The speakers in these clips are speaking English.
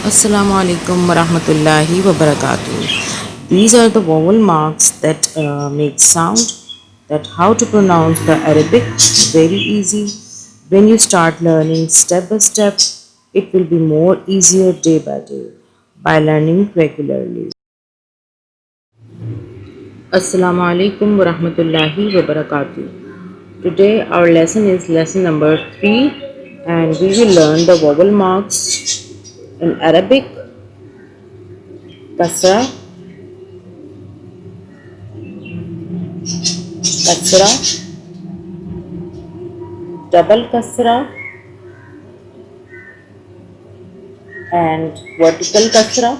Assalamu alaikum warahmatullahi wabarakatuh. These are the vowel marks that make sound. That how to pronounce the Arabic. Very easy. When you start learning step by step, it will be more easier day by day by learning regularly. Assalamu alaikum warahmatullahi wabarakatuh. Today our lesson is lesson number 3 and we will learn the vowel marks in Arabic. Kasra, kasra, double kasra and vertical kasra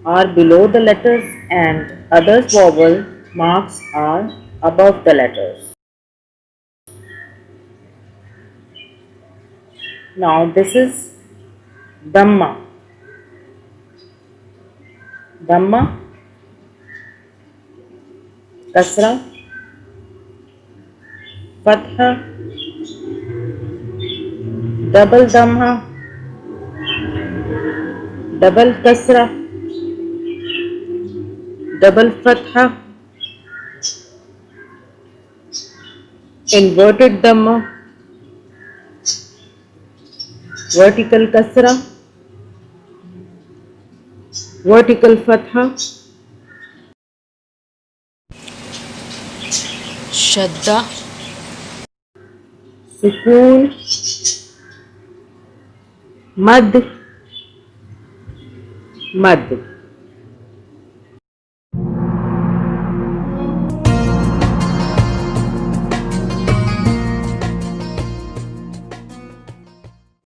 are below the letters and other vowel marks are above the letters. Now this is Dhamma. Dhamma, kasra, fatha, double Dhamma, double kasra, double fatha, inverted Dhamma, vertical kasra, vertical fatha, shadda, sukoon, mad, mad.